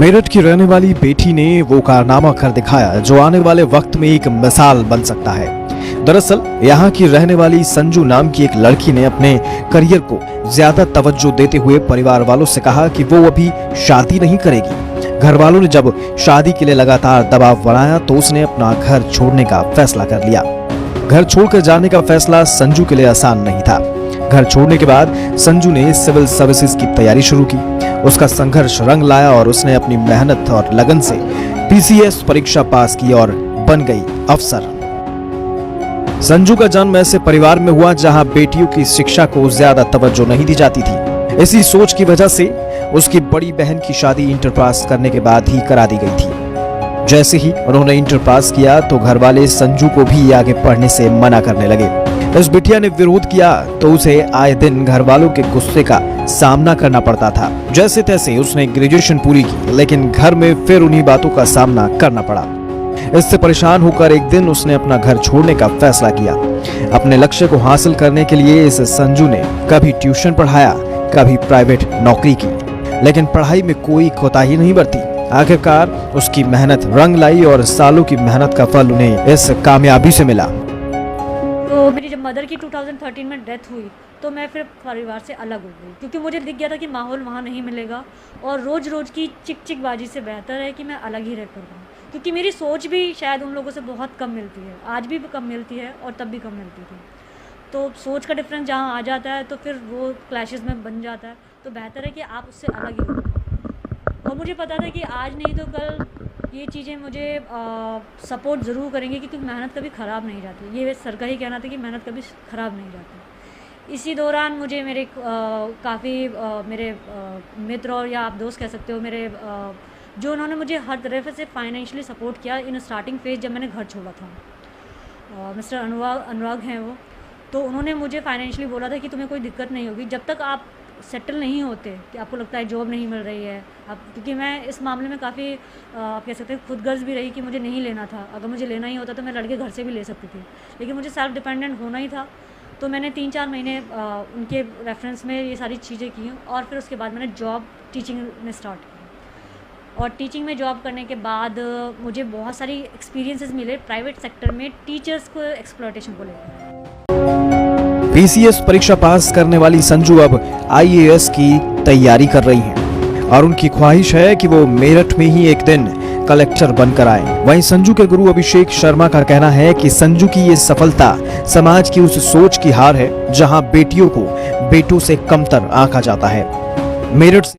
मेरठ की रहने वाली बेटी ने वो कारनामा कर दिखाया जो आने वाले वक्त में एक मिसाल बन सकता है। दरअसल यहाँ की रहने वाली संजू नाम की एक लड़की ने अपने करियर को ज्यादा तवज्जो देते हुए परिवार वालों से कहा कि वो अभी शादी नहीं करेगी। घर वालों ने जब शादी के लिए लगातार दबाव बनाया तो उसने अपना घर छोड़ने का फैसला कर लिया। घर छोड़कर जाने का फैसला संजू के लिए आसान नहीं था। घर छोड़ने के बाद संजू ने सिविल सर्विसेज की तैयारी शुरू की। उसका संघर्ष रंग लाया और उसने अपनी मेहनत और लगन से पीसीएस परीक्षा पास की और बन गई अफसर। संजू का जन्म ऐसे परिवार में हुआ जहां बेटियों की शिक्षा को ज्यादा तवज्जो नहीं दी जाती थी। इसी सोच की वजह से उसकी बड़ी बहन की शादी इंटर पास करने के बाद ही करा दी गई थी। जैसे ही उन्होंने इंटर पास किया तो घर वाले संजू को भी आगे पढ़ने से मना करने लगे। इस बिटिया ने विरोध किया तो उसे आए दिन घर वालों के गुस्से का सामना करना पड़ता था। जैसे तैसे उसने ग्रेजुएशन पूरी की, लेकिन घर में फिर उन्हीं बातों का सामना करना पड़ा। इससे परेशान होकर एक दिन उसने अपना घर छोड़ने का फैसला किया। अपने लक्ष्य को हासिल करने के लिए इस संजू ने कभी ट्यूशन पढ़ाया, कभी प्राइवेट नौकरी की, लेकिन पढ़ाई में कोई कोताही नहीं बरती। आखिरकार उसकी मेहनत रंग लाई और सालों की मेहनत का फल उन्हें इस कामयाबी से मिला। तो मेरी जब मदर की 2013 में डेथ हुई तो मैं फिर परिवार से अलग हो गई, क्योंकि मुझे दिख गया था कि माहौल वहाँ नहीं मिलेगा और रोज़ रोज़ की चिकचिकबाजी से बेहतर है कि मैं अलग ही रह कर रहूँ। क्योंकि मेरी सोच भी शायद उन लोगों से बहुत कम मिलती है, आज भी कम मिलती है और तब भी कम मिलती थी। तो सोच का डिफरेंस जहाँ आ जाता है तो फिर वो क्लैशेस में बन जाता है। तो बेहतर है कि आप उससे अलग ही रहो। और मुझे पता था कि आज नहीं तो कल ये चीज़ें मुझे सपोर्ट ज़रूर करेंगी, क्योंकि मेहनत कभी ख़राब नहीं जाती। ये सर का ही कहना था कि मेहनत कभी ख़राब नहीं जाती। इसी दौरान मुझे मेरे काफ़ी मेरे मित्र और या आप दोस्त कह सकते हो मेरे जो उन्होंने मुझे हर तरह से फाइनेंशियली सपोर्ट किया इन स्टार्टिंग फेज जब मैंने घर छोड़ा था। मिस्टर अनुराग हैं वो, तो उन्होंने मुझे फाइनेंशियली बोला था कि तुम्हें कोई दिक्कत नहीं होगी जब तक आप सेटल नहीं होते, कि आपको लगता है जॉब नहीं मिल रही है आप। क्योंकि मैं इस मामले में काफ़ी आप कह सकते हैं खुदगर्ज भी रही कि मुझे नहीं लेना था। अगर मुझे लेना ही होता तो मैं लड़के घर से भी ले सकती थी, लेकिन मुझे सेल्फ डिपेंडेंट होना ही था। तो मैंने 3-4 महीने उनके रेफरेंस में ये सारी चीज़ें की और फिर उसके बाद मैंने जॉब टीचिंग में स्टार्ट की। और टीचिंग में जॉब करने के बाद मुझे बहुत सारी एक्सपीरियंसेस मिले प्राइवेट सेक्टर में टीचर्स को एक्सप्लॉयटेशन को लेकर। पीसीएस परीक्षा पास करने वाली संजू अब आईएएस की तैयारी कर रही हैं और उनकी ख्वाहिश है कि वो मेरठ में ही एक दिन कलेक्टर बनकर आए। वहीं संजू के गुरु अभिषेक शर्मा का कहना है कि संजू की ये सफलता समाज की उस सोच की हार है जहां बेटियों को बेटों से कमतर आंका जाता है। मेरठ से